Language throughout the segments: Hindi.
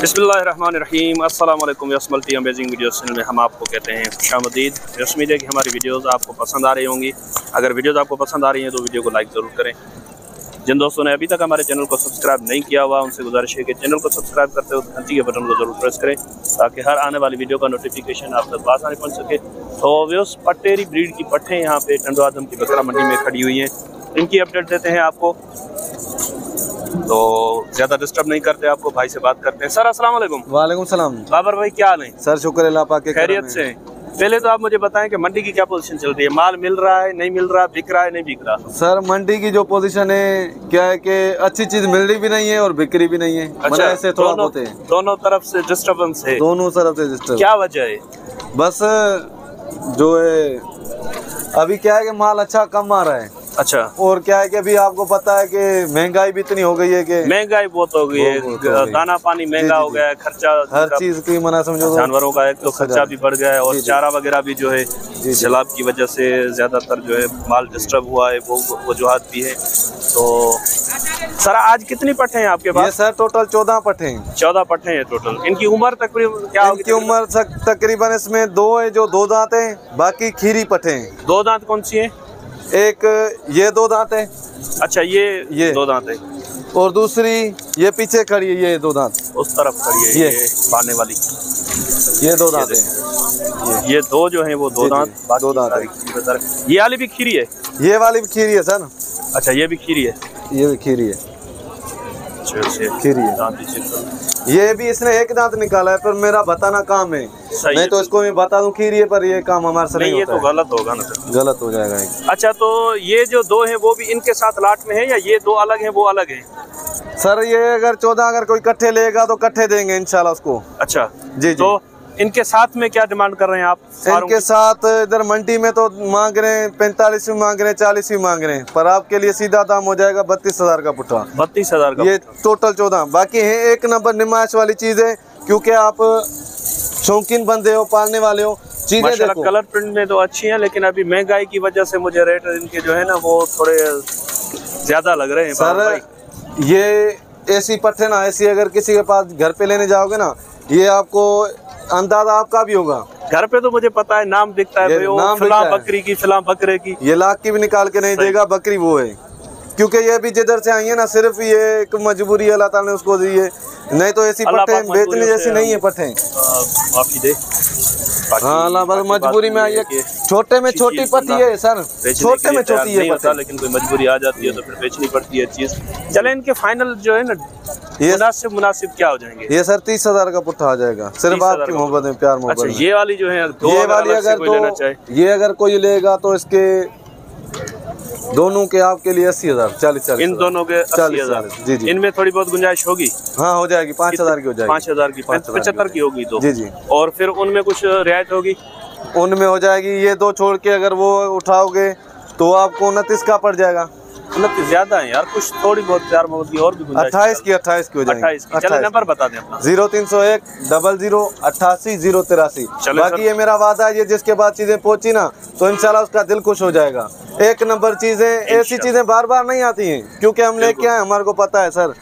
बिस्मिल्लाहिर्रहमानिर्रहीम अस्सलाम वालेकुम। यसमल्टी अमेजिंग वीडियोस चैनल में हम आपको कहते हैं खुशामदीद। उम्मीद है कि हमारी वीडियोस आपको पसंद आ रही होंगी। अगर वीडियोस आपको पसंद आ रही हैं तो वीडियो को लाइक ज़रूर करें। जिन दोस्तों ने अभी तक हमारे चैनल को सब्सक्राइब नहीं किया हुआ उनसे गुजारिश है कि चैनल को सब्सक्राइब करते हो घंटी के बटन को ज़रूर प्रेस करें ताकि हर आने वाली वीडियो का नोटिफिकेशन आप तक आसानी पहुँच सके। तो व्यूअर्स, पटेरी ब्रीड की पट्ठें यहाँ पे टंडो आदम की बकरा मंडी में खड़ी हुई हैं, इनकी अपडेट देते हैं आपको। तो ज्यादा डिस्टर्ब नहीं करते, आपको भाई से बात करते हैं। सर अस्सलाम वालेकुम। वालेकुम सलाम। बाबर भाई क्या हाल है? सर शुक्र अल्लाह पाक के खैरियत से। पहले तो आप मुझे बताएं कि मंडी की क्या पोजीशन चल रही है, माल मिल रहा है नहीं मिल रहा, बिक रहा है नहीं बिक रहा? सर मंडी की जो पोजीशन है क्या है कि अच्छी चीज मिल रही भी नहीं है और बिक्री भी नहीं है। अच्छा, ऐसे थोड़ा बहुत है, दोनों तरफ से डिस्टर्बेंस है। दोनों तरफ से डिस्टर्ब। क्या वजह है? बस जो है अभी क्या है कि माल अच्छा कम आ रहा है। अच्छा, और क्या है कि अभी आपको पता है कि महंगाई भी इतनी हो गई है कि महंगाई बहुत हो गई है, दाना पानी महंगा हो गया है, खर्चा हर चीज की मना समझो, जानवरों का एक तो खर्चा भी बढ़ गया है और चारा वगैरह भी जो है सैलाब की वजह से ज्यादातर जो है माल डिस्टर्ब हुआ है, वो वजूहात भी है। तो सर आज कितनी पट्ठे हैं आपके पास? ये सर टोटल 14 पट्ठे हैं। 14 पट्ठे हैं टोटल। इनकी उम्र तकरीबन क्या होगी? इनकी उम्र तकरीबन इसमें 2 है जो 2 दांत हैं, बाकी खीरी पट्ठे हैं। 2 दांत कौन सी है? एक ये 2 दांत है। अच्छा, ये 2 दांत है और दूसरी ये पीछे खड़ी है, ये 2 दांत उस तरफ खड़ी है, ये बाने वाली, ये 2 दांत है। ये 2 जो है वो 2 दांत, 2 दांत है। ये वाली भी खीरी है? ये वाली भी खीरी है सर। अच्छा, ये भी खीरी है? ये भी खीरी है। खीरी है। ये भी इसने एक दांत निकाला है, पर मेरा बताना काम है, नहीं तो इसको मैं बता दूं खीरी है, पर ये काम हमारे से नहीं होता। ये तो गलत होगा ना सर, गलत हो जाएगा। अच्छा, तो ये जो 2 है वो भी इनके साथ लाट में है या ये 2 अलग है वो अलग है? सर ये अगर 14 अगर कोई कट्ठे लेगा तो कट्ठे देंगे इंशाल्लाह उसको। अच्छा जी। तो इनके साथ में क्या डिमांड कर रहे हैं आप? इनके साथ इधर मंडी में तो मांग रहे हैं 45 भी मांग रहे हैं, 40 भी मांग रहे हैं, पर आपके लिए सीधा दाम हो जाएगा 32,000 का पुट्ठा। 32,000 का? ये टोटल 14। बाकी है एक नंबर निमाइश वाली चीज है, क्योंकि आप शौकीन बंदे हो, पालने वाले हो। चीजें देखो, कलर प्रिंट में तो अच्छी हैं, लेकिन अभी महंगाई की वजह से मुझे रेट इनके जो है ना वो थोड़े ज्यादा लग रहे हैं सर। ये ऐसी पट्ठे ना, ऐसी अगर किसी के पास घर पे लेने जाओगे ना, ये आपको अंदाजा आपका भी होगा। घर पे तो मुझे पता है, नाम दिखता है, फिलहाल बकरी की, फिलहाल बकरे की। ये लाख की भी निकाल के नहीं देगा, बकरी वो है, क्योंकि ये भी जिधर से आई है ना, सिर्फ ये एक मजबूरी अल्लाह ताला ने उसको दी है, नहीं तो ऐसी पट्ठे बेचने जैसी नहीं है पट्ठे। माफी दे। हाँ अल्लाह, बस मजबूरी में आई है। छोटे में छोटी पट्टी है सर, छोटे में छोटी है पट्टी, लेकिन कोई मजबूरी आ जाती है तो फिर बेचनी पड़ती है चीज। चले इनके फाइनल जो है ना मुनासिब क्या हो जाएंगे? ये सर 30,000 का पुट्ठा आ जाएगा, सिर्फ आपकी मोहब्बत में, प्यार मोहब्बत। अच्छा, ये वाली जो है, ये वाली अगर तो ये अगर कोई लेगा तो इसके दोनों के आपके लिए 80,000, 40,000। इन दोनों के 80,000। जी जी। इनमें थोड़ी बहुत गुंजाइश होगी? हाँ हो जाएगी, 5,000 की हो जाएगी। 5,000 की, 75 की होगी तो? जी जी। और फिर उनमें कुछ रियायत होगी? उनमें हो जाएगी, ये 2 छोड़ के अगर वो उठाओगे तो आपको 29 का पड़ जाएगा। 29 ज्यादा है यार, कुछ थोड़ी बहुत प्यार मोहब्बत की और भी गुंजाइश। 28 की हो जाएगी। 28 की। चलो नंबर बता दें अपना। 0301 00 88 083। बाकी ये मेरा वादा है, ये जिसके बाद चीजें पहुंची ना तो इंशाल्लाह उसका दिल खुश हो जाएगा। एक नंबर चीजें, ऐसी चीजें बार बार नहीं आती हैं, क्योंकि हम लेके आए, हमारे को पता है सर।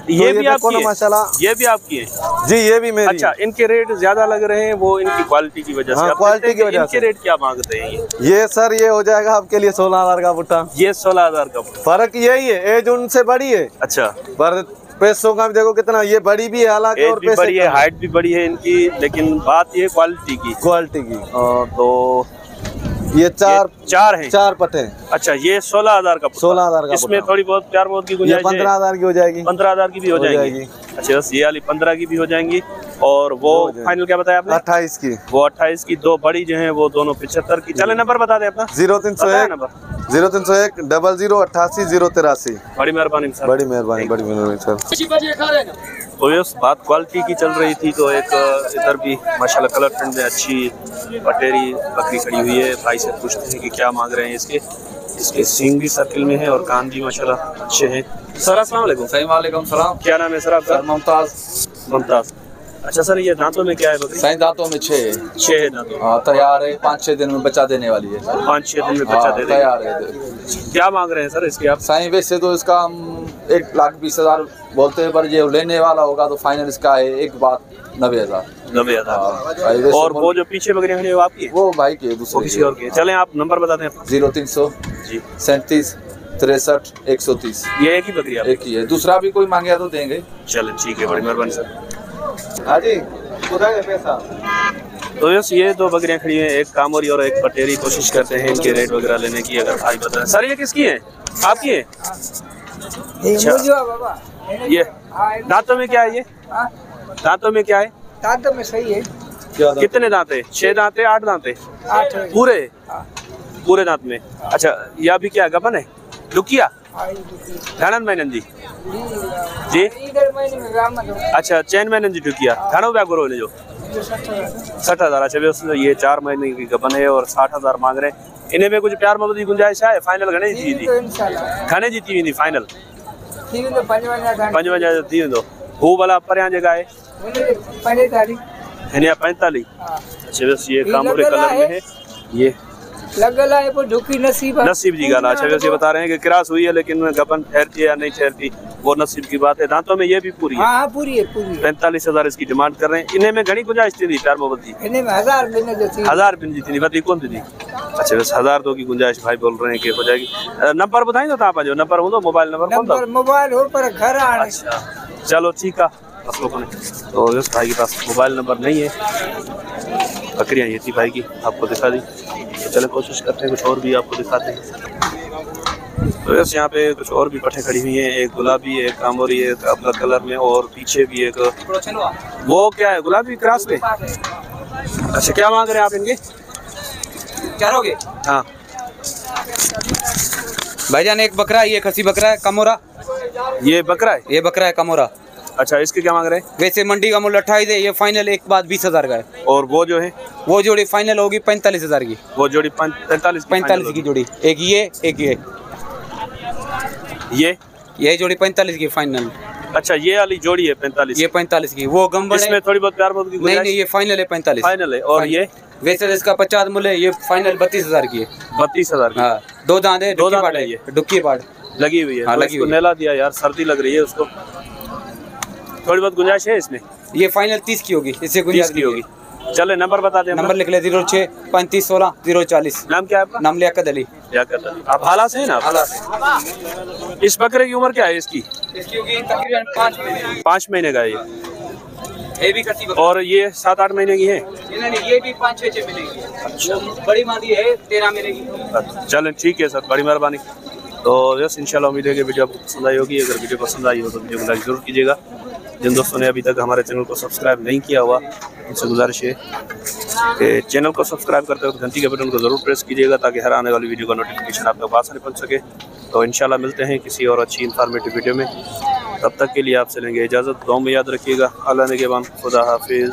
ये भी आपकी है? माशाल्लाह, ये भी आपकी है? जी ये भी मेरी। अच्छा, इनके रेट ज्यादा लग रहे हैं, वो इनकी क्वालिटी की वजह से? हाँ, क्वालिटी की वजह से। इनके रेट क्या मांगते हैं ये सर ये हो जाएगा आपके लिए 16,000 का पुट्ठा। ये 16,000 का? फर्क यही है, एज उनसे बड़ी है। अच्छा, पर पैसों का भी देखो कितना, ये बड़ी भी है हालांकि, और पैसे बड़ी है, हाइट भी बड़ी है इनकी, लेकिन बात ये क्वालिटी की। तो ये चार हैं, 4 पट्टे। अच्छा, ये 16,000 का? 16,000 का। इसमें थोड़ी बहुत प्यार मोहब्बत की गुंजाइश? 15,000 की हो जाएगी। 15,000 की भी हो जाएगी? अच्छा, बस ये वाली 15 की भी हो जाएंगी। और वो फाइनल क्या बताया आपने? 28 की। वो 28 की। 2 बड़ी जो है वो दोनों 75 की। चले नंबर बता दें अपना। 0301 00 88 083। बड़ी मेहरबानी सर, बड़ी मेहरबानी, बड़ी मेहरबानी सर। तो ये बात क्वालिटी की चल रही थी, तो एक इधर भी माशाल्लाह कलर प्रिंट में अच्छी पटेरी बकरी खड़ी हुई है। भाई से पूछते हैं कि क्या मांग रहे हैं इसके सींग भी सर्किल में है और कान भी माशाल्लाह अच्छे हैं। सर अस्सलाम वालेकुम। वालेकुम सलाम। क्या नाम है सर आपका? मुमताज। अच्छा सर, ये दांतों में क्या है बकरी? सही दांतों में 6 है दांतों। हाँ, तैयार है, 5-6 दिन में बच्चा देने वाली है। 5-6 दिन में बच्चा दे देगी। तैयार है। क्या मांग रहे हैं सर इसके आप? सही वैसे तो इसका हम 1,20,000 बोलते हैं, पर ये लेने वाला होगा तो फाइनल इसका है 1,90,000। 90,000। और वो जो पीछे बकरियां खड़ी है वो आपकी है? वो भाई की है, दूसरे किसी और की है। चलें आप नंबर बता दें। 0300 जी 37 63 130। ये एक ही बकरी है? एक ही है, दूसरा भी कोई मांगे तो देंगे। चलें ठीक है, बड़ी मेहरबानी सर। हाँ जी, खुदा के पैसा। तो यस ये दो बकरियां खड़ी हैं, एक कामोरी और एक पटेरी। कोशिश करते हैं इनके रेट वगैरह लेने की, अगर भाई बताएं। सर ये किसकी है? आपकी है? अच्छा। ये दांतों में क्या है? ये दांतों में क्या है? दांतों में सही है। कितने दांत है? 6 दांत है, 8 दांत है? 8 पूरे पूरे दांत में। अच्छा ये अभी क्या गबन है? लुकिया घणन महीनन जी जी? अच्छा चैन महीनन जी ढुकिया घणो ब्या गुरो जो 60,000। अच्छा ये 4 महीने की गबन है और 60,000 मांग रहे हैं। इन्हें में कुछ प्यार मोहब्बत की गुंजाइश है? फाइनल घणे जीती वेंदी? घणे जीती वेंदी फाइनल? 55 थी वेंदो। हू भला परियां जगह है? 45। अच्छा बस ये कामोरे कलर में है। ये लगला है वो ढुकी नसीब की गाल। अच्छा वैसे बता रहे हैं कि क्रॉस हुई है, लेकिन गबन ठहरती है या नहीं ठहरती वो नसीब की बात है। दांतों में ये भी पूरी है? हाँ पूरी है, पूरी। 45,000 इसकी डिमांड कर रहे हैं। इन्हें में घनी गुंजाइश थी प्यार मोहब्बत की? इन्हें में 1000 देने जो थी। 1000 बिन जीती नहीं कौन थी? अच्छा बस 1000 तो की गुंजाइश भाई बोल रहे हैं कि हो जाएगी। नंबर बताएं तो आप जो नंबर हो, मोबाइल नंबर मोबाइल हो पर घर आने। अच्छा चलो ठीक है। तो इस भाई के पास मोबाइल नंबर नहीं है। बकरियां ये थी भाई की, आपको दिखा दी। तो चले कोशिश करते हैं कुछ और भी आपको दिखाते हैं। तो बस यहाँ पे कुछ और भी पट्टे खड़ी हुई हैं, एक गुलाबी, एक कामोरी, एक अपना कलर में, और पीछे भी एक वो क्या है गुलाबी क्रॉस पे। अच्छा क्या मांग रहे हैं आप इनके? चारोगे? हाँ भाईजान एक बकरा, ये खसी बकरा है कमोरा। ये बकरा है? ये बकरा है कमोरा। अच्छा इसके क्या मांग रहे हैं? वैसे मंडी का मूल्य 28 है, ये फाइनल एक बात 20,000 का है। और वो जो है वो जोड़ी फाइनल होगी 45,000 की। वो जोड़ी 45 की जोड़ी। एक ये एक ये जोड़ी 45 की फाइनल। अच्छा ये वाली जोड़ी है 45? ये 45 की। वो गंबड़ इसमें थोड़ी बहुत प्यार बहुत की नहीं, ये फाइनल है 45 फाइनल है। और ये वैसे इसका 50 मूल्य है, ये फाइनल 32,000 की है। 32,000? हाँ 2 दांत है, 2 दांत है, ये डुक्की पाड़ लगी हुई है। हाँ, लगी हुई। नेला दिया यार, सर्दी लग रही है उसको, थोड़ी बहुत गुंजाइश है इसमें? ये फाइनल 30 की होगी, इससे गुंजाइश की होगी। चले नंबर बता दें। नंबर लिख ले 06 35 16 040। नाम क्या है आपका? नाम लियाकत अली। आप हाला से हैं ना? हाला से। इस बकरे की उम्र क्या है इसकी? इसकी होगी तकरीबन 5 महीने। 5 महीने का है ये भी खसी बकरा। और ये 7-8 महीने की है? नहीं ये भी 5-6 मिलेगी। अच्छा बड़ी मादी है 13 मिलेगी। चलें ठीक है सर, बड़ी मेहरबानी। तो यस इंशाल्लाह उम्मीद है कि वीडियो आपको पसंद आई होगी। अगर वीडियो पसंद आई हो तो वीडियो को लाइक जरूर कीजिएगा। जिन दोस्तों ने अभी तक हमारे चैनल को सब्सक्राइब नहीं किया हुआ उनसे गुजारिश है कि चैनल को सब्सक्राइब करते वक्त घंटी के बटन को ज़रूर प्रेस कीजिएगा, ताकि हर आने वाली वीडियो का नोटिफिकेशन आपके पास आने पहुँच सके। तो इंशाल्लाह मिलते हैं किसी और अच्छी इन्फॉर्मेटिव वीडियो में। तब तक के लिए आपसे लेंगे इजाज़त। दुआ में याद रखिएगा। अल्लाह ने के बाद खुदा हाफिज़।